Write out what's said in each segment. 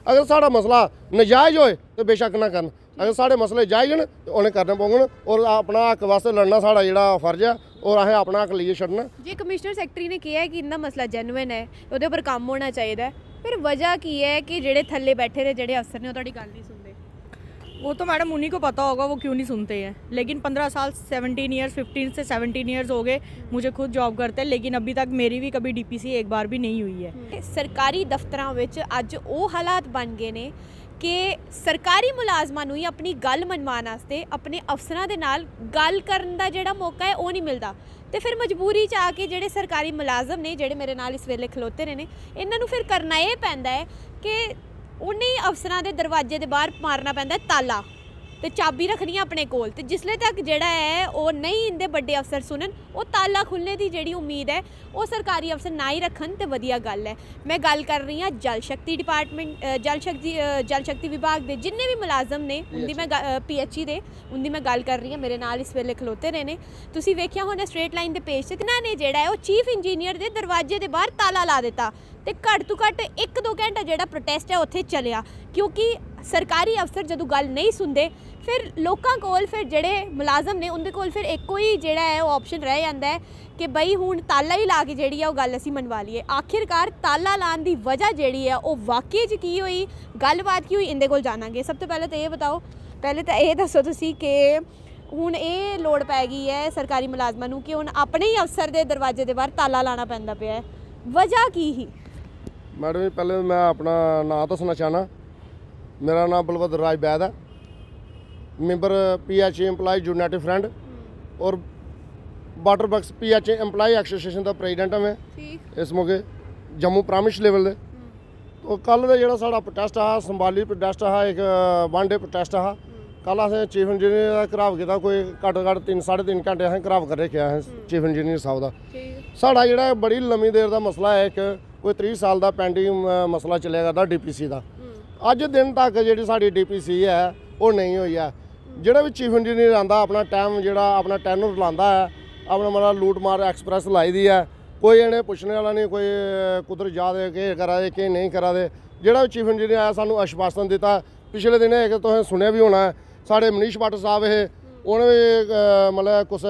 अगर साड़ा मसला नजायज़ होए तो बेशक ना करन, अगर साढ़े मसले जायज़ न तो उन्हें करने पौंगन और अपना हक वास्ते लड़ना साड़ा जेह्ड़ा फर्ज है और असें अपना हक लेइयै छड्डना। जे कमिश्नर सैक्रेटरी ने कहा है कि इन्ना मसला जेन्युइन है, उहदे उपर काम होना चाहिए, फिर वजह की है कि जेड़े थल्ले बैठे दे जेड़े अफसर ने वो तुहाडी गल नहीं सुनते? वो तो मैडम उन्हीं को पता होगा वो क्यों नहीं सुनते हैं। लेकिन 15 साल 17 ईयर्स 15 से 17 ईयर्स हो गए मुझे खुद जॉब करते हैं, लेकिन अभी तक मेरी भी कभी डीपीसी एक बार भी नहीं हुई है। सरकारी दफ्तरां विच अज वो हालात बन गए ने कि सरकारी मुलाजमां नूं ही अपनी गल मनवाउण वास्ते अपने अफसरां दे नाल गल करन दा जेहड़ा मौका है वो नहीं मिलदा, तो फिर मजबूरी च आके जेडे सरकारी मुलाजम ने जेडे मेरे नाल इस वेले खलोते ने इन्हां नूं फिर करना ये पैंदा है कि उन्हें अफसरां दे दरवाजे दे बाहर मारना पैंदा है ताला ते चाबी रखनी अपने कोल, ते जिसले तक जेड़ा है वो नहीं इंदे बड़े अफसर सुनन वो ताला खुलने की जेड़ी उम्मीद है वो सरकारी अफसर ना ही रखन तो वधिया गल है। मैं गल कर रही हाँ जल शक्ति डिपार्टमेंट जल शक्ति विभाग के जिन्ने भी मुलाजम ने उनकी मैं PHE दे उनकी मैं गल कर रही हाँ, मेरे नाल इस वेले खलोते रहे ने। तुसीं वेखिया होना स्ट्रेट लाइन के पेज से इन्हां ने जेड़ा है वो चीफ इंजीनियर के दरवाजे के बाहर ताला ला दिता, तो घट तो घट 1-2 घंटा जेड़ा प्रोटेस्ट है उत्थे चलिया, क्योंकि सरकारी अफसर जदों गल नहीं सुनते फिर लोगों कोल फिर जेड़े मुलाजम ने उनके कोल फिर एक ही जेड़ा है वो ऑप्शन रह जाता है कि बई हुण ताला ही ला के जेड़ी है वो गल असीं मनवा लीए। आखिरकार ताला लाने की वजह जेड़ी है वो वाकई च की हुई, गलबात की हुई, इंदे कोल जाणांगे। सब तो पहले तो ये बताओ, पहले तो ये दसो तुसीं कि हुण ये लोड़ पै गई है सरकारी मुलाजमां नूं कि हुण अपने ही अफसर के दरवाजे के बाहर ताला लाना पैंदा पिया है, वजह की ही? मैडम जी पहले मैं अपना नाम दसना चाहना, मेरा नाम बलवंत राज बैद है, member PHE employee united front और water works PHE employee association का प्रेजिडेंट है मैं इस मौके जम्मू प्रामिश लेवल दे। तो कल का जो साड़ा प्रोटेस्ट हा संभाली प्रोटेस्ट हा, एक 1 डे प्रोटेस्ट हा। कल असें चीफ इंजीनियर का घराव किया, कोई घट्ट तो घट्ट 3-3.5 घंटे असें घराव कर रखेआ चीफ इंजीनियर साहब का। साड़ा जेह्ड़ा बड़ी लम्मी देर का मसला है, एक कोई 30 साल का पेंडिंग मसला चलिया करदा DPC का। अज दिन तक जी साड़ी DPC है वो नहीं हुई है। जोड़ा भी चीफ इंजीनियर आता अपना टाइम जोड़ा अपना टैनर लाता है, अपना मतलब लूट मार एक्सप्रैस लाई दी है, कोई इन्हें पुछने वाला नहीं, कोई कुदर जा दे के करा दे के नहीं करा दे। जोड़ा भी चीफ इंजीनियर आया सानू आश्वासन दिता, पिछले दिन एक तुसें सुनया भी होना है साढ़े मनीष भट्ट साहब है उन्हें भी मतलब कुछ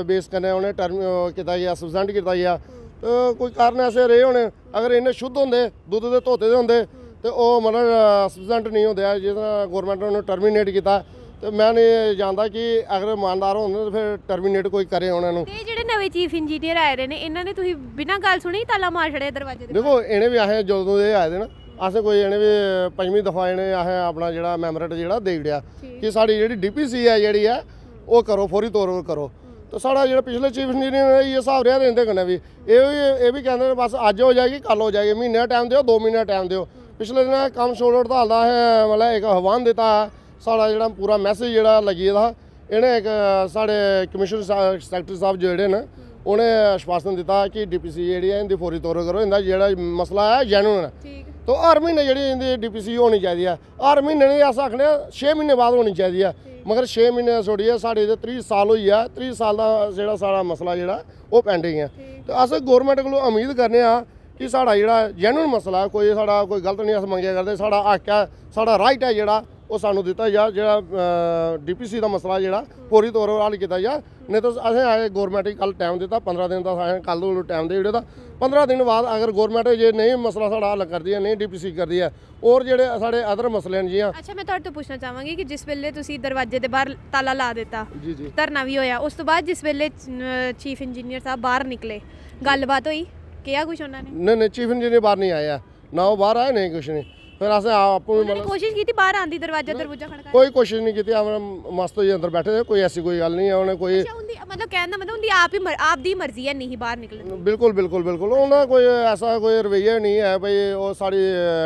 बेस कन्नै उन्हें टर्म किया गया सस्पेंड किया गया। तो कोई कारण ऐसे रहे होने, अगर इन्हें शुद्ध होंगे दुद्ध के धोते दे होंगे तो वह मतलब सस्पेंड नहीं होंगे, जिस गौरमेंट ने उन्हें टर्मीनेट किया। तो मैं नहीं जानता कि अगर ईमानदार होंगे तो फिर टर्मीनेट कोई करे उन्होंने। ते जेडे नवे चीफ इंजीनियर आए रहे ने इन्हां ने तुसीं बिना गल सुनी ताला मार छड़े दरवाजे दे? देखो इन्हें भी असें जदों दे आए दे ना असें कोई इन्हें भी 5वीं दफा इन्हें असें अपना जेह्ड़ा मैमोरेट जेह्ड़ा देई ओड़ेआ कि साड़ी जेह्ड़ी DPC है जेह्ड़ी है वो करो, फौरी तौर पर करो। तो साढ़ा जो पिछले चीफ इंजीनियर ये हिसाब रहा इंदे कन्नै भी ये भी कहते बस अज हो जाएगी कल हो जाएगी, महीने टाइम दो 2 महीने टाइम दो। पिछले दिन कम छोड़ हड़ताल का असें मतलब एक आह्वान दिता है, साढ़ा जो पूरा मैसेज जोड़ा लग्गी गेदा हा। इन्हें एक साढ़े कमिश्नर सैक्रेटरी साहब जोड़े न उन्हें आश्वासन दिता कि DPC जी है इनकी फौरी तौर करो, इनका जोड़ा मसला है जेन्युइन है। तो हर महीने जी इनकी DPC होनी चाहिए है, हर महीने नहीं अस आखने 6 महीने बाद होनी चाहिए है, मगर 6 महीने छोड़िए साढ़े 30 साल होई है, 30 साल का जो साढ़ा मसला जोड़ा वो पेंडिंग है। तो अस गौरमेंट को उम्मीद करने कि साढ़ा जोड़ा जेन्युइन मसला है, कोई साढ़ा कोई गलत नहीं अस मंगे करते, साढ़ा हक है साढ़ा राइट है जोड़ा वो सानू दिता जा, जोड़ा DPC का मसला जोड़ा फौरी तौर पर हल किया जा। नहीं तो असें आए गौरमेंट ही कल टाइम दिता 15 दिन का असें कल टाइम दे ओड़े दा। 15 दिन बाद अगर गौरमेंट जे नहीं मसला साढ़ा हल करती है, नहीं DPC करती है और जेडे साढ़े अदर मसले हैं जियां। अच्छा मैं तुहाडे तो पूछना चाहांगी कि जिस वेले तुसीं दरवाजे दे बाहर ताला ला दिता, जी जी धरना भी होया, उस तो बाद जिस वेले चीफ इंजीनियर साहब बाहर निकले गलबात हुई क्या कुछ उन्होंने? नहीं चीफ इंजीनियर बाहर नहीं आया, ना वो बाहर आए नहीं कुछ नहीं। फिर असें आपू उन्होंने कोशिश की थी बाहर आंदी दरवाजा दरवाजा खड़का? कोई कोशिश नहीं की, हम मस्त होइए अंदर बैठे थे, कोई ऐसी कोई गल नहीं है। उन्हें कोई अच्छा उनदी मतलब कहना मतलब उनदी आप दी मर्जी है नहीं बाहर निकलने? बिल्कुल बिल्कुल बिल्कुल उन्हें कोई ऐसा कोई रवैया नहीं है भाई वो साड़ी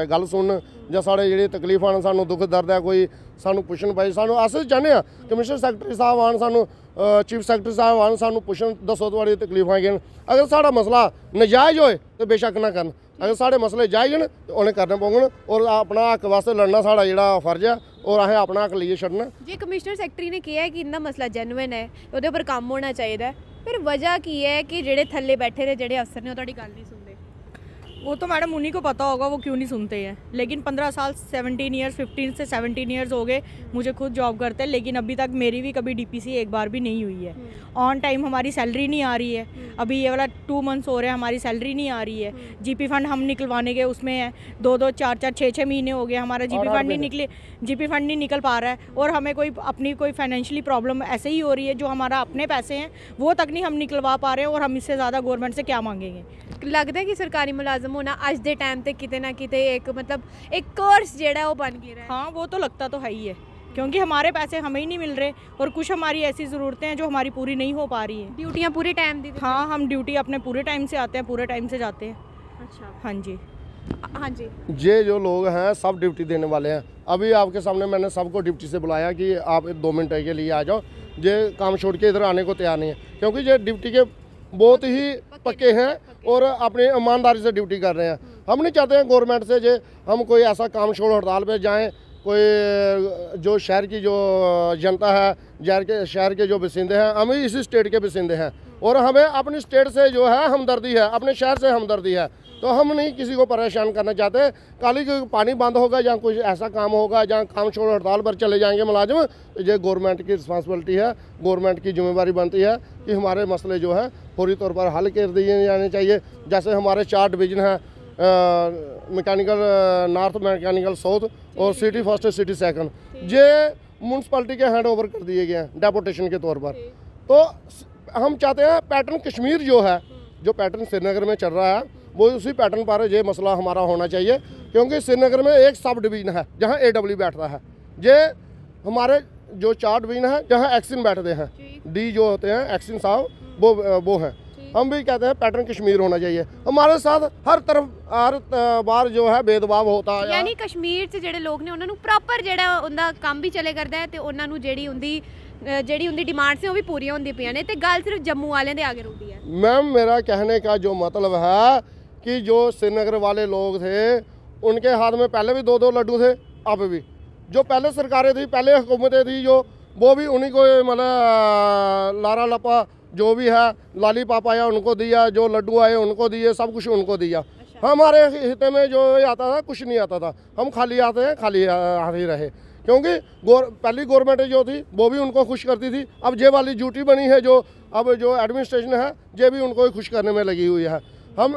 गल सुन ਜਾਂ साढ़े जी तकलीफ आन सानू दुख दर्द है कोई सानू पुछन भाई सानू अस चाहते हैं कमिश्नर सैक्रेटरी साहब आन सानू चीफ सैक्रेटरी साहब आन सानू पुछन दसो थोड़ी तकलीफां केन। अगर साड़ा मसला नजायज़ होए तो बेशक ना करन, अगर साढ़े मसले जायज़ न तो उन्हें करने पौंगन और अपना हक वास्ते लड़ना साड़ा जेह्ड़ा फर्ज है और असें अपना हक लेइयै छड्डना। जे कमिश्नर सैक्रेटरी ने कहा है कि इन्ना मसला जेन्युइन है उहदे उपर काम होना चाहिए, फिर वजह की है कि जेड़े थल्ले बैठे दे जेड़े अफसर ने तुहाडी गल नहीं सुनदे? वो तो मैडम उन्हीं को पता होगा, वो क्यों नहीं सुनते हैं। लेकिन 15 साल 17 ईयर्स 15 से 17 ईयर्स हो गए मुझे खुद जॉब करते हैं, लेकिन अभी तक मेरी भी कभी डीपीसी एक बार भी नहीं हुई है। ऑन टाइम हमारी सैलरी नहीं आ रही है। अभी ये वाला 2 मंथ्स हो रहे हैं हमारी सैलरी नहीं आ रही है। जीपी फंड हम निकलवाने गए, उसमें है 2-2 4-4 6-6 महीने हो गए हमारा जीपी फंड नहीं निकल पा रहा है। और हमें अपनी कोई फाइनेंशियली प्रॉब्लम ऐसे ही हो रही है, जो हमारा अपने पैसे हैं वो तक नहीं हम निकलवा पा रहे हैं, और हम इससे ज़्यादा गवर्नमेंट से क्या मांगेंगे। लगता है कि सरकारी मुलाजम होना अज के टाइम ते किते ना किते एक मतलब एक कोर्स जेड़ा वो बन गया है। हाँ, वो तो लगता तो है ही है, क्योंकि हमारे पैसे हमें ही नहीं मिल रहे, और कुछ हमारी ऐसी ज़रूरतें हैं जो हमारी पूरी नहीं हो पा रही हैं। ड्यूटियाँ पूरे टाइम दी? हाँ, हम ड्यूटी अपने पूरे टाइम से आते हैं, पूरे टाइम से जाते हैं। अच्छा, हाँ जी। हाँ जी। ये जो लोग हैं सब ड्यूटी देने वाले हैं। अभी आपके सामने मैंने सबको ड्यूटी से बुलाया कि आप 2 मिनट के लिए आ जाओ। ये काम छोड़ के इधर आने को तैयार नहीं है, क्योंकि ये ड्यूटी के बहुत ही पक्के हैं और अपनी ईमानदारी से ड्यूटी कर रहे हैं। हम नहीं चाहते हैं गवर्नमेंट से जे हम कोई ऐसा काम छोड़ हड़ताल पे जाएं, कोई जो शहर की जो जनता है, शहर के जो बसिंदे हैं, हम ही इसी स्टेट के बसिंदे हैं और हमें अपनी स्टेट से जो है हमदर्दी है, अपने शहर से हमदर्दी है। तो हम नहीं किसी को परेशान करना चाहते। काली पानी बंद होगा या कुछ ऐसा काम होगा जहाँ काम छोड़ हड़ताल पर चले जाएंगे मुलाजिम, ये गवर्नमेंट की रिस्पॉन्सिबिलिटी है, गवर्नमेंट की जिम्मेदारी बनती है कि हमारे मसले जो है फौरी तौर पर हल कर दिए जाने चाहिए। जैसे हमारे 4 डिवीज़न हैं, मैकेनिकल नॉर्थ, मैकेनिकल साउथ और सिटी फर्स्ट, सिटी सेकंड, ये म्यूनसिपलिटी के हैंड ओवर कर दिए गए हैं डेपुटेशन के तौर पर। तो हम चाहते हैं पैटर्न कश्मीर जो है, जो पैटर्न श्रीनगर में चल रहा है, वो उसी पैटर्न पर ये मसला हमारा होना चाहिए, क्योंकि श्रीनगर में एक सब डिवीज़न है जहाँ AW बैठता है। ये हमारे जो 4 डिवीज़न है जहाँ एक्सिन बैठते हैं, डी जो होते हैं एक्सिन साहब वो हैं। हम भी कहते हैं पैटर्न कश्मीर होना चाहिए। हमारे साथ हर तरफ हर बार जो है भेदभाव होता है। यानी कश्मीर से ਜਿਹੜੇ ਲੋਕ ਨੇ ਉਹਨਾਂ ਨੂੰ ਪ੍ਰੋਪਰ ਜਿਹੜਾ ਉਹਦਾ ਕੰਮ ਵੀ ਚੱਲੇ ਕਰਦਾ ਹੈ ਤੇ ਉਹਨਾਂ ਨੂੰ ਜਿਹੜੀ ਉਹਦੀ ਡਿਮਾਂਡ ਸੀ ਉਹ ਵੀ ਪੂਰੀਆਂ ਹੁੰਦੀਆਂ ਪਈਆਂ ਨੇ ਤੇ ਗੱਲ ਸਿਰਫ ਜੰਮੂ ਵਾਲਿਆਂ ਦੇ ਆਗੇ ਰੁਕਦੀ ਹੈ। मैम, मेरा कहने का जो मतलब है कि जो श्रीनगर वाले लोग थे उनके हाथ में पहले भी 2-2 लड्डू थे, अब भी जो पहले सरकारें थी, पहले हुकूमतें थी, जो वो भी उन्हीं को मतलब लारा लपा जो भी है लॉलीपॉप आया उनको दिया, जो लड्डू आए उनको दिए, सब कुछ उनको दिया। हमारे हिस्से में जो आता था कुछ नहीं आता था, हम खाली आते हैं, खाली हाथ ही रहे, क्योंकि पहली गवर्नमेंट जो थी वो भी उनको खुश करती थी। अब ये वाली ड्यूटी बनी है जो अब जो एडमिनिस्ट्रेशन है ये भी उनको खुश करने में लगी हुई है। हम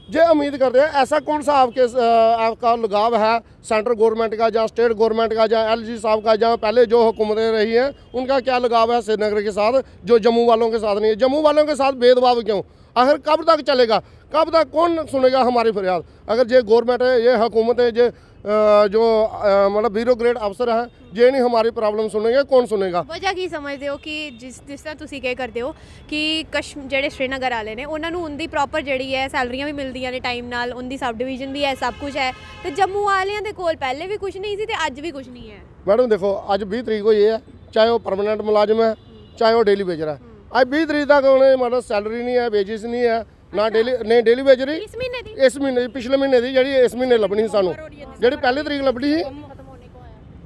ये उम्मीद करते हैं, ऐसा कौन सा आपका लगाव है सेंट्रल गवर्नमेंट का, जहाँ स्टेट गवर्नमेंट का, जहाँ LG साहब का, जहाँ पहले जो हुकूमतें रही हैं उनका क्या लगाव है श्रीनगर के साथ, जो जम्मू वालों के साथ नहीं है? जम्मू वालों के साथ भेदभाव क्यों? आखिर कब तक चलेगा? कब तक कौन सुनेगा हमारी फरियाद? अगर ये गवर्नमेंट है, ये हुकूमत है, ये जो मतलब ब्यूरोक्रेट अफसर हैं, ये नहीं हमारी प्रॉब्लम सुनेंगे, कौन सुनेगा? वजह की समझते हो कि जिस तरह तुसी कह करते हो कि ਜਿਹੜੇ श्रीनगर वाले ने ਉਹਨਾਂ ਨੂੰ उनकी प्रॉपर ਜਿਹੜੀ है सैलरियां भी मिलदियां ने टाइम नाल, उनकी सब डिवीजन भी है, सब कुछ है, तो जम्मू वालियां दे कोल पहले भी कुछ नहीं सी ते अज भी कुछ नहीं है। मैडम देखो, आज 20 तरीक को ये है, चाहे वो परमानेंट मुलाजिम है चाहे वो डेली बेजर है, आज 20 तरीक तक उन्हें मतलब सैलरी नहीं है, वेजिस नहीं है, ना डेली बेजरी इस महीने दी, इस महीने पिछले महीने दी जी इस महीने लभनी सानू, जी पहली तरीक लभनी ही,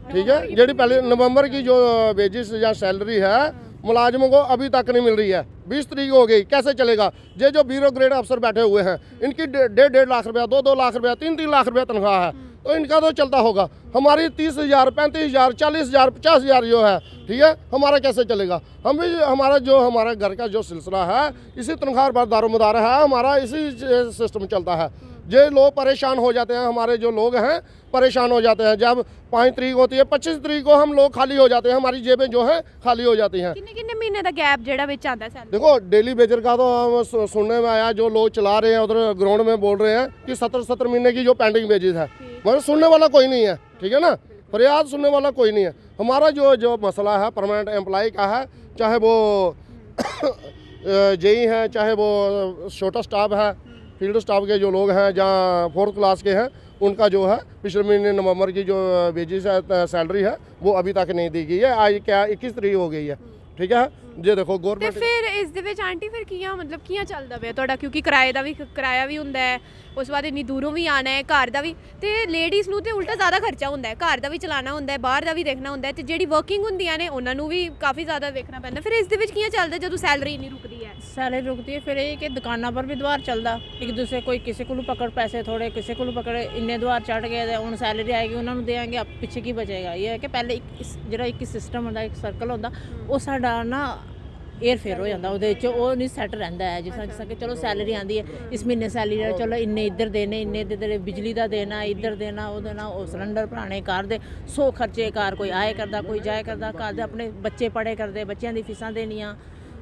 ठीक है, जी पहले नवंबर की जो वेजिस या सैलरी है मुलाजिमों को अभी तक नहीं मिल रही है। 20 तरीक हो गई, कैसे चलेगा? ये जो ब्यूरोक्रेट अफसर बैठे हुए हैं इनकी 1.5 लाख रुपया, 2-2 लाख रुपया, 3-3 लाख रुपया तनख्वाह है, तो इनका तो चलता होगा। हमारी 30,000, 35,000, 40,000, 50,000 जो है, ठीक है, हमारा कैसे चलेगा? हम भी हमारा घर का जो सिलसिला है इसी तनख्वाह पर दारोमदार है, हमारा इसी सिस्टम चलता है। ये लोग परेशान हो जाते हैं, हमारे जो लोग हैं परेशान हो जाते हैं। जब 5 तरीक होती है, 25 तरीक को हम लोग खाली हो जाते हैं, हमारी जेबें जो है खाली हो जाती हैं। कितने महीने का गैप जेड़ा विच आंदा है सैलरी? देखो, डेली बेजर का तो हम सुनने में आया, जो लोग चला रहे हैं उधर ग्राउंड में बोल रहे हैं कि 70 महीने की जो पेंडिंग बेजिस है, मगर सुनने वाला कोई नहीं है, ठीक है ना, फरियाद सुनने वाला कोई नहीं है। हमारा जो मसला है परमानेंट एम्प्लॉय का है, चाहे वो जेई हैं, चाहे वो छोटा स्टाफ है, फील्ड स्टाफ के जो लोग हैं, जहाँ 4th क्लास के हैं, उनका जो है पिछले महीने नवंबर की जो वेजिस है, सैलरी है, वो अभी तक नहीं दी गई है। आज क्या 21 तरीक हो गई है, ठीक है। ये देखो गवर्नमेंट ਤੇ ਫਿਰ ਇਸ ਦੇ ਵਿੱਚ ਆਂਟੀ ਫਿਰ ਕੀਆਂ ਮਤਲਬ ਕੀਆਂ ਚੱਲਦਾ ਪਿਆ ਤੁਹਾਡਾ, ਕਿਉਂਕਿ ਕਿਰਾਇਆ ਵੀ ਹੁੰਦਾ ਹੈ, ਉਸ ਬਾਅਦ ਇੰਨੀ ਦੂਰੋਂ ਵੀ ਆਣਾ ਹੈ, ਘਰ ਦਾ ਵੀ, ਤੇ ਲੇਡੀਜ਼ ਨੂੰ ਤੇ ਉਲਟਾ ਜ਼ਿਆਦਾ ਖਰਚਾ ਹੁੰਦਾ ਹੈ, ਘਰ ਦਾ ਵੀ ਚਲਾਉਣਾ ਹੁੰਦਾ ਹੈ, ਬਾਹਰ ਦਾ ਵੀ ਦੇਖਣਾ ਹੁੰਦਾ ਹੈ, ਤੇ ਜਿਹੜੀ ਵਰਕਿੰਗ ਹੁੰਦੀਆਂ ਨੇ ਉਹਨਾਂ ਨੂੰ ਵੀ ਕਾਫੀ ਜ਼ਿਆਦਾ ਵੇਖਣਾ ਪੈਂਦਾ। ਫਿਰ ਇਸ ਦੇ ਵਿੱਚ ਕੀਆਂ ਚੱਲਦਾ ਜਦੋਂ ਸੈਲਰੀ ਨਹੀਂ ਰੁਕਦੀ ਹੈ? सैलरी रुकती है फिर ये कि दुकानों पर भी द्वार चलता एक दूसरे कोई किसी को पकड़ पैसे थोड़े किसी को पकड़ इन्ने द्वार चढ़ गए हूँ सैलरी आएगी उन्होंने देंगे अब पीछे की बचेगा ये है कि पहले जो एक सिस्टम होंगे एक सर्कल होंगे वो साडा ना एयर फेयर हो जाता वो नहीं सैट रहा है जिस कि चलो सैलरी आती है इस महीने सैलरी चलो इन्ने इधर देने इन्ने इधर बिजली का देना इधर देना वो देना वो सिलेंडर भराने घर दे 100 खर्चे घर कोई आए करता कोई जाए करता घर दे अपने बच्चे पढ़े करते बच्चों की फीसां देनियां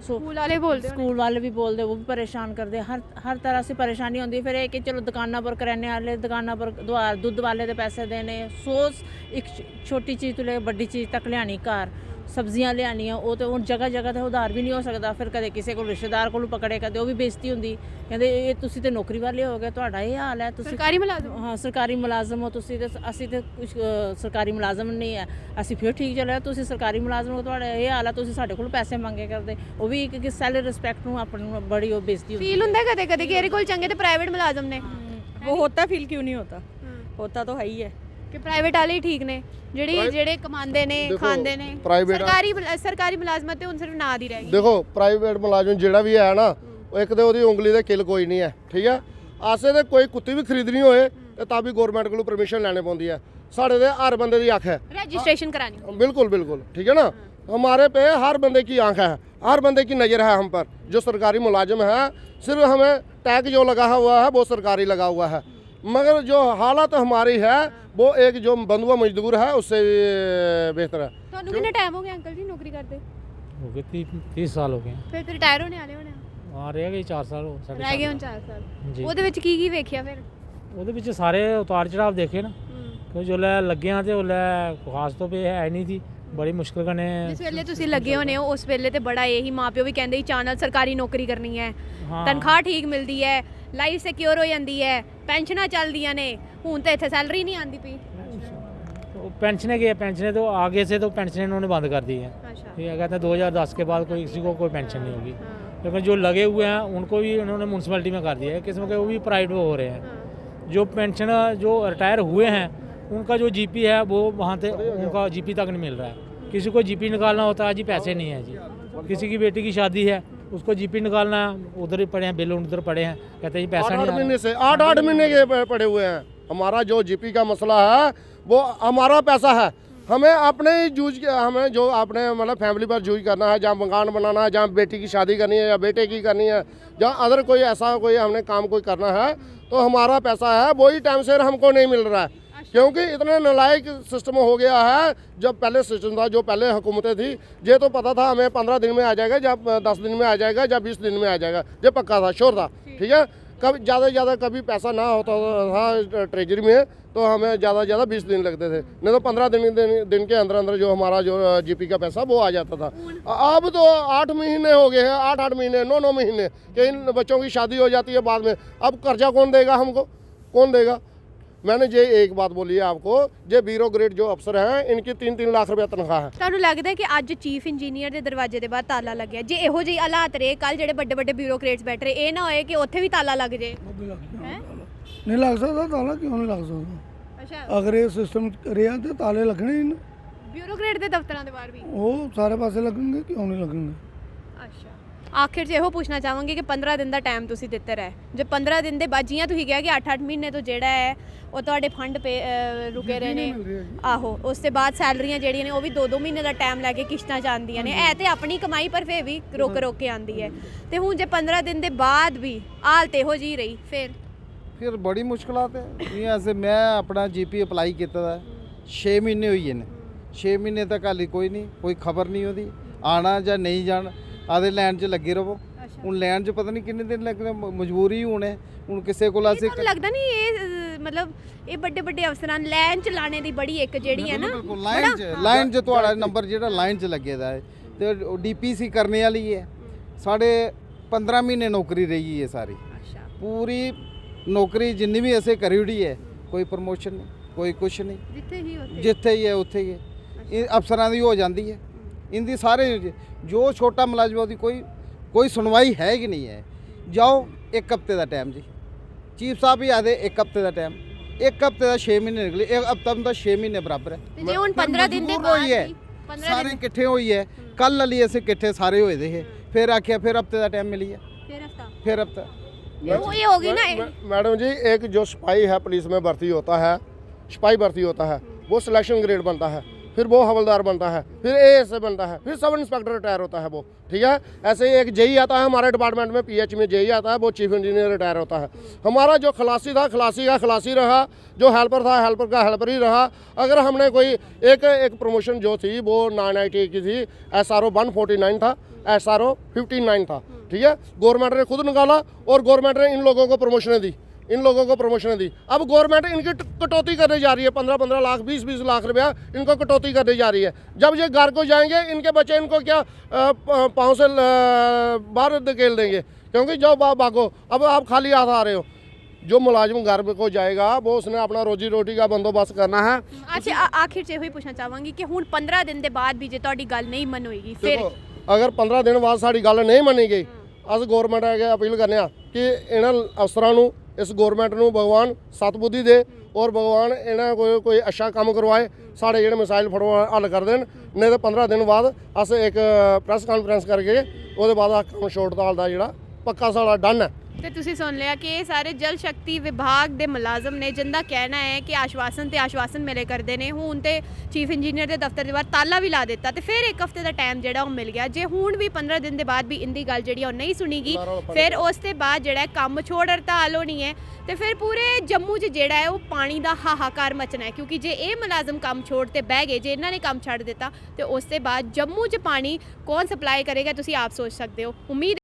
स्कूल वाले बोलते स्कूल वाले भी बोलते वो भी परेशान करते हर तरह से परेशानी होती है फिर एक कि चलो दुकानों पर करियाने वाले दुकानों पर दुध वाले के पैसे देने सोच एक छोटी चीज़ तो ले बड़ी चीज़ तक लियानी घर सब्जियां लियानियां वो तो जगह जगह तो उधार भी नहीं हो सकता फिर कदे किसी को रिश्तेदार को पकड़े कदे वो भी बेइज्जती होंगी कहते ये तुसी तो नौकरी वाले हो गए तुहाडा ये हाल है तुसी सरकारी मुलाजम हाँ सरकारी मुलाजम हो तुसी ते असी ते कुछ सरकारी मुलाजम नहीं है असी फिर ठीक चले तुसी सरकारी मुलाजम हो तुहाडा ये हाल है तुसी साडे कोल पैसे मंगे करदे वो भी एक सैलरी रिस्पैक्ट नूं अपनी बड़ी वो बेइज्जती होंदी फील ਹੁੰਦਾ ਕਦੇ ਕਦੇ ਕਿ ਇਹਦੇ ਕੋਲ ਚੰਗੇ ਤੇ ਪ੍ਰਾਈਵੇਟ ਮੁਲਾਜ਼ਮ ਨੇ वो होता फील क्यों नहीं होता होता तो है ही है ਕਿ ਪ੍ਰਾਈਵੇਟ ਵਾਲੇ ਹੀ ਠੀਕ ਨੇ ਜਿਹੜੇ ਕਮਾਉਂਦੇ ਨੇ ਦੇਖੋ, ਖਾਂਦੇ ਨੇ private- ਸਰਕਾਰੀ ਮੁਲਾਜ਼ਮਤ ਤੇ ਹੁਣ ਸਿਰਫ ਨਾਂ ਦੀ ਰਹਿ ਗਈ देखो प्राइवेट मुलाजिम ਜਿਹੜਾ ਵੀ ਹੈ ਨਾ ਉਹ ਇੱਕ ਤੇ ਉਹਦੀ ਉਂਗਲੀ ਦੇ ਕਿਲ ਕੋਈ ਨਹੀਂ ਹੈ ਠੀਕ ਹੈ ਆਸੇ ਦੇ ਕੋਈ ਕੁੱਤੀ ਵੀ ਖਰੀਦਣੀ ਹੋਏ ਤੇ ਤਾਂ ਵੀ ਗਵਰਨਮੈਂਟ ਕੋਲੋਂ ਪਰਮਿਸ਼ਨ ਲੈਣੀ ਪੈਂਦੀ ਹੈ ਸਾਡੇ ਦੇ ਹਰ ਬੰਦੇ ਦੀ ਅੱਖ ਹੈ रजिस्ट्रेशन करानी बिल्कुल बिल्कुल ठीक है ना हमारे पे हर बंदे की आंख है हर बंदे की नज़र है हम पर जो सरकारी मुलाजिम है सिर्फ हमें टैग जो लगा हुआ है वो सरकारी लगा हुआ है मगर जो हालत हमारी है वो एक जो बंधुआ मजदूर है उससे बेहतर है ਤੁਹਾਨੂੰ ਕਿੰਨਾ ਟਾਈਮ ਹੋ ਗਿਆ ਅੰਕਲ ਜੀ ਨੌਕਰੀ ਕਰਦੇ हो गए 30 साल हो गए ਫਿਰ ਤੇ ਰਿਟਾਇਰ ਹੋਣੇ ਵਾਲੇ ਹੋਣੇ हाँ रह गए 4 साल हो साढ़े ਰਹਿ ਗਏ चार ਹੁਣ 4 ਸਾਲ जी ਉਹਦੇ ਵਿੱਚ ਕੀ ਕੀ ਵੇਖਿਆ ਫਿਰ ਉਹਦੇ ਵਿੱਚ ਸਾਰੇ ਉਤਾਰ ਚੜਾਵ ਦੇਖੇ ਨਾ ਕਿ ਜੋਲੇ ਲੱਗਿਆ ਤੇ ਉਹਲੇ ਖਾਸ ਤੋਂ ਵੀ ਹੈ ਨਹੀਂ ਸੀ ਬੜੀ ਮੁਸ਼ਕਲ ਕਨੇ ਜਿਸ ਵੇਲੇ ਤੁਸੀਂ ਲੱਗੇ ਹੋਣੇ ਹੋ ਉਸ ਵੇਲੇ ਤੇ ਬੜਾ ਇਹੀ ਮਾਪਿਓ ਵੀ ਕਹਿੰਦੇ ਸੀ ਚਾਨਲ ਸਰਕਾਰੀ ਨੌਕਰੀ ਕਰਨੀ ਹੈ ਹਾਂ ਤਨਖਾਹ ਠੀਕ ਮਿਲਦੀ ਹੈ ਲਾਈਫ ਸਿਕਿਉਰ ਹੋ ਜਾਂਦੀ ਹੈ ਪੈਨਸ਼ਨਾਂ ਚੱਲਦੀਆਂ ਨੇ ਹੁਣ ਤਾਂ ਇੱਥੇ ਸੈਲਰੀ ਨਹੀਂ ਆਉਂਦੀ ਪਈ तो पेंशनें गए पेंशनें तो आगे से तो पेंशनें इन्होंने बंद कर दी है ਅੱਛਾ ये कहते हैं 2010 के बाद कोई किसी को कोई पेंशन नहीं होगी लेकिन जो लगे हुए हैं उनको भी उन्होंने म्यूनसिपैलिटी में कर दिया है किस्म के वो भी प्राइवेट हो रहे हैं जो पेंशन जो रिटायर हुए हैं उनका जो जीपी है वो वहाँ से उनका जीपी तक नहीं मिल रहा है किसी को जीपी निकालना होता है जी पैसे नहीं है जी किसी की बेटी की शादी है उसको जीपी निकालना है उधर ही पड़े हैं बिल उधर पड़े हैं कहते हैं जी पैसा 8 नहीं महीने से 8 महीने के पड़े हुए हैं हमारा जो जीपी का मसला है वो हमारा पैसा है हमें अपने ही जूझ के हमें जो अपने मतलब फैमिली पर जूझ करना है जहाँ मकान बनाना है जहाँ बेटी की शादी करनी है या बेटे की करनी है जहाँ अदर कोई ऐसा कोई हमने काम कोई करना है तो हमारा पैसा है वही टाइम से हमको नहीं मिल रहा है क्योंकि इतने नालायक सिस्टम हो गया है जब पहले सिस्टम था जो पहले हुकूमतें थी ये तो पता था हमें 15 दिन में आ जाएगा जब 10 दिन में आ जाएगा जब 20 दिन में आ जाएगा ये पक्का था श्योर था ठीक है कभी ज़्यादा से ज़्यादा कभी पैसा ना होता था ट्रेजरी में तो हमें ज़्यादा से ज़्यादा 20 दिन लगते थे नहीं तो 15 दिन के अंदर अंदर जो हमारा जो जीपी का पैसा वो आ जाता था अब तो 8 महीने हो गए हैं 8 महीने 9 महीने कि इन बच्चों की शादी हो जाती है बाद में अब कर्जा कौन देगा हमको कौन देगा मैंने ये एक बात बोली है आपको ये ब्यूरोक्रेट जो अफसर हैं इनकी 3-3 लाख रुपया तनख्वाह है ਤੁਹਾਨੂੰ ਲੱਗਦਾ ਹੈ ਕਿ ਅੱਜ ਚੀਫ ਇੰਜੀਨੀਅਰ ਦੇ ਦਰਵਾਜ਼ੇ ਦੇ ਬਾਹਰ ਤਾਲਾ ਲੱਗਿਆ ਜੇ ਇਹੋ ਜਿਹੀ ਹਾਲਾਤ ਰਹੇ ਕੱਲ ਜਿਹੜੇ ਵੱਡੇ ਵੱਡੇ ਬਿਊਰੋਕਰੇਟਸ ਬੈਠ ਰਹੇ ਇਹ ਨਾ ਹੋਏ ਕਿ ਉੱਥੇ ਵੀ ਤਾਲਾ ਲੱਗ ਜੇ ਹੈ नहीं लग सकता ताला क्यों नहीं लग सकता ਅੱਛਾ अगर ये सिस्टम ਰਿਹਾ तो ताले लगने ही ना ਬਿਊਰੋਕਰੇਟ ਦੇ ਦਫ਼ਤਰਾਂ ਦੇ ਬਾਹਰ ਵੀ वो सारे पासे लगेंगे क्यों नहीं लगेंगे ਅੱਛਾ ਆਖਿਰ 'ਚ ਇਹੋ ਪੁੱਛਣਾ ਚਾਹਾਂਗੇ ਕਿ 15 ਦਿਨ ਦਾ ਟਾਈਮ ਤੁਸੀਂ ਦਿੱਤੇ ਰਹੇ ਜੇ 15 ਦਿਨ ਦੇ ਬਾਅਦ ਜੀਆਂ ਤੁਸੀਂ ਕਿਹਾ ਕਿ 8-8 ਮਹੀਨੇ ਤੋਂ ਜਿਹੜਾ ਹੈ ਉਹ ਤੁਹਾਡੇ ਫੰਡ ਪੇ ਰੁਕੇ ਰਹੇ ਨੇ ਆਹੋ ਉਸ ਤੋਂ ਬਾਅਦ ਸੈਲਰੀਆਂ ਜਿਹੜੀਆਂ ਨੇ ਉਹ ਵੀ 2-2 ਮਹੀਨੇ ਦਾ ਟਾਈਮ ਲੈ ਕੇ ਕਿਸ਼ਤਾਂ 'ਚ ਆਉਂਦੀਆਂ ਨੇ ਇਹ ਤੇ ਆਪਣੀ ਕਮਾਈ ਪਰ ਫੇਰ ਵੀ ਰੁਕ ਕੇ ਆਉਂਦੀ ਹੈ ਤੇ ਹੁਣ ਜੇ 15 ਦਿਨ ਦੇ ਬਾਅਦ ਵੀ ਹਾਲਤ ਇਹੋ ਜਿਹੀ ਰਹੀ ਫਿਰ ਬੜੀ ਮੁਸ਼ਕਲਾਤ ਹੈ ਇਹ ਐਸੇ ਮੈਂ ਆਪਣਾ ਜੀਪੀ ਅਪਲਾਈ ਕੀਤਾ ਦਾ 6 ਮਹੀਨੇ ਹੋਈ ਨੇ 6 ਮਹੀਨੇ ਤੱਕ ਹਾਲੇ ਕੋਈ ਨਹੀਂ ਕੋਈ ਖਬਰ ਨਹੀਂ ਉਹਦੀ ਆਣਾ ਜਾਂ ਨਹੀਂ ਜਾਣ ਆਦੇ ਲਾਈਨ 'ਚ ਲੱਗੇ ਰਹੋ ਹੁਣ ਲਾਈਨ 'ਚ ਪਤਾ ਨਹੀਂ ਕਿੰਨੇ ਦਿਨ ਲੱਗਣੇ ਮਜਬੂਰੀ ਹੋਣੇ ਹੁਣ ਕਿਸੇ ਕੋਲ ਅਸੀਂ ਤੁਹਾਨੂੰ ਲੱਗਦਾ ਨਹੀਂ ਇਹ ਮਤਲਬ ਇਹ ਵੱਡੇ ਵੱਡੇ ਅਫਸਰਾਂ ਨੂੰ ਲਾਈਨ ਚ ਲਾਣੇ ਦੀ ਬੜੀ ਇੱਕ ਜਿਹੜੀ ਹੈ ਨਾ ਬਿਲਕੁਲ ਲਾਈਨ 'ਚ ਤੁਹਾਡਾ ਨੰਬਰ ਜਿਹੜਾ ਲਾਈਨ 'ਚ ਲੱਗੇਦਾ ਹੈ ਤੇ ਡੀਪੀਸੀ ਕਰਨੇ ਵਾਲੀ ਹੈ ਸਾਡੇ 15 ਮਹੀਨੇ ਨੌਕਰੀ ਰਹੀ ਹੈ ਸਾਰੀ ਅੱਛਾ ਪੂਰੀ ਨੌਕਰੀ ਜਿੰਨੀ ਵੀ ਅਸੀਂ ਕਰੀ ਹੋਈ ਹੈ ਕੋਈ ਪ੍ਰਮੋਸ਼ਨ ਨਹੀਂ ਕੋਈ ਕੁਛ ਨਹੀਂ ਜਿੱਥੇ ਹੀ ਹੈ ਉੱਥੇ ਹੀ ਹੈ ਇਹ ਅਫਸਰਾਂ ਦੀ ਹੋ ਜਾਂਦੀ ਹੈ ਇਨਦੀ ਸਾਰੇ ਜੋ ਛੋਟਾ ਮੁਲਾਜ਼ਮ ਉਹਦੀ ਕੋਈ ਸੁਣਵਾਈ ਹੈ ਕਿ ਨਹੀਂ ਹੈ ਜਾਓ ਇੱਕ ਹਫ਼ਤੇ ਦਾ ਟਾਈਮ ਜੀ ਚੀਫ ਸਾਹਿਬ ਹੀ ਆਦੇ ਇੱਕ ਹਫ਼ਤੇ ਦਾ ਟਾਈਮ ਇੱਕ ਹਫ਼ਤੇ ਦਾ 6 ਮਹੀਨੇ ਨਿਕਲੇ ਇੱਕ ਹਫ਼ਤਾ ਦਾ 6 ਮਹੀਨੇ ਬਰਾਬਰ ਹੈ ਤੇ ਜੇ ਹੁਣ 15 ਦਿਨ ਦੇ ਮਜਬੂਰ ਹੋਈ ਹੈ ਬਾਅਦ 15 ਸਾਰੇ ਇਕੱਠੇ ਹੋਈ ਹੈ ਕੱਲ ਲਈ ਅਸੀਂ ਇਕੱਠੇ ਸਾਰੇ ਹੋਏ ਦੇ फिर आख्या फिर हफ्ते का टाइम मिली है, ਫਿਰ ਹਫਤਾ फिर हफ्ता। ਉਹ ਹੀ ਹੋ ਗਈ ਨਾ मैडम जी, एक जो सिपाही है पुलिस में भर्ती होता है, सिपाही भर्ती होता है, वो सिलेक्शन ग्रेड बनता है, फिर वो हवलदार बनता है, फिर एएसए बनता है, फिर सब इंस्पेक्टर रिटायर होता है वो, ठीक है। ऐसे ही एक जेई आता है हमारे डिपार्टमेंट में, पीएच में जेई आता है, वो चीफ इंजीनियर रिटायर होता है। हमारा जो खलासी था, खलासी का खलासी रहा, जो हेल्पर था, हेल्पर का हेल्पर ही रहा। अगर हमने कोई एक प्रमोशन जो थी वो 9IT की थी, SRO 149 था, SRO 59 था, ठीक है। गवर्नमेंट ने खुद निकाला और गवर्नमेंट ने इन लोगों को प्रमोशनें दी, इन लोगों को प्रमोशन दी। अब गवर्नमेंट इनकी कटौती करने जा रही है, 15-15 लाख 20-20 लाख रुपया इनको कटौती करने जा रही है। जब ये घर को जाएंगे, इनके बच्चे इनको क्या पाँव से बाहर धकेल देंगे, क्योंकि जो भागो अब आप खाली हाथ आ रहे हो। जो मुलाजिम घर को जाएगा वो उसने अपना रोजी रोटी का बंदोबस्त करना है। अच्छा, आखिर 'ਚ ਇਹੋ ਹੀ ਪੁੱਛਣਾ ਚਾਹਾਂਗੀ ਕਿ ਹੁਣ 15 ਦਿਨ ਦੇ ਬਾਅਦ ਵੀ ਜੇ ਤੁਹਾਡੀ ਗੱਲ ਨਹੀਂ ਮੰਨ ਹੋਏਗੀ ਫਿਰ देखो, अगर 15 दिन बाद साड़ी गल नहीं मनी गई, अस गौरमेंट अगे अपील करने कि इन्हां अफसरां नूं, इस गौरमेंट नूं भगवान सतबुद्धि दे और भगवान इन्हां कोई अच्छा काम करवाए, साढ़े जेह्ड़े मसाइल फटो हल कर देन। नहीं तो 15 दिन बाद अस एक प्रेस कॉन्फ्रेंस करके ਉਹਦੇ ਬਾਅਦ ਕੰਮ ਛੋੜ ਹੜਤਾਲ ਦਾ ਜਿਹੜਾ ਪੱਕਾ ਸਾਡਾ ਡਨ ਹੈ। ਤੇ ਤੁਸੀਂ ਸੁਣ ਲਿਆ ਕਿ ਇਹ ਸਾਰੇ ਜਲ ਸ਼ਕਤੀ ਵਿਭਾਗ ਦੇ ਮੁਲਾਜ਼ਮ ਨੇ, ਜਿੰਦਾ ਕਹਿਣਾ ਹੈ ਕਿ ਆਸ਼ਵਾਸਨ ਮਿਲੇ ਕਰਦੇ ਨੇ। ਹੁਣ ਤੇ ਚੀਫ ਇੰਜੀਨੀਅਰ ਦੇ ਦਫ਼ਤਰ ਦੇ ਬਾਹਰ ਤਾਲਾ ਵੀ ਲਾ ਦਿੱਤਾ ਤੇ ਫਿਰ ਇੱਕ ਹਫ਼ਤੇ ਦਾ ਟਾਈਮ ਜਿਹੜਾ ਉਹ ਮਿਲ ਗਿਆ। ਜੇ ਹੁਣ ਵੀ 15 ਦਿਨ ਦੇ ਬਾਅਦ ਵੀ ਇੰਦੀ ਗੱਲ ਜਿਹੜੀ ਉਹ ਨਹੀਂ ਸੁਣੀਗੀ, ਫਿਰ ਉਸ ਤੋਂ ਬਾਅਦ ਜਿਹੜਾ ਕੰਮ ਛੋੜ ਹੜਤਾਲ ਹੋਣੀ ਹੈ ਤੇ ਫਿਰ ਪੂਰੇ ਜੰਮੂ 'ਚ ਜਿਹੜਾ ਹੈ ਉਹ ਪਾਣੀ ਦਾ ਹਾਹਾਕਾਰ ਮਚਣਾ ਹੈ। ਕਿਉਂਕਿ ਜੇ ਇਹ ਮੁਲਾਜ਼ਮ ਕੰਮ ਛੋੜ ਤੇ ਬਹਿ ਗਏ, ਜੇ ਇਹਨਾਂ ਨੇ ਕੰਮ ਛੱਡ ਦਿੱਤਾ ਤੇ ਉਸ ਤੋਂ ਬਾਅਦ ਜੰਮੂ 'ਚ ਪਾਣੀ ਕੌਣ ਸਪਲਾਈ ਕਰੇਗਾ, ਤੁਸੀਂ ਆਪ ਸੋਚ ਸਕਦੇ ਹੋ। ਉਮੀਦ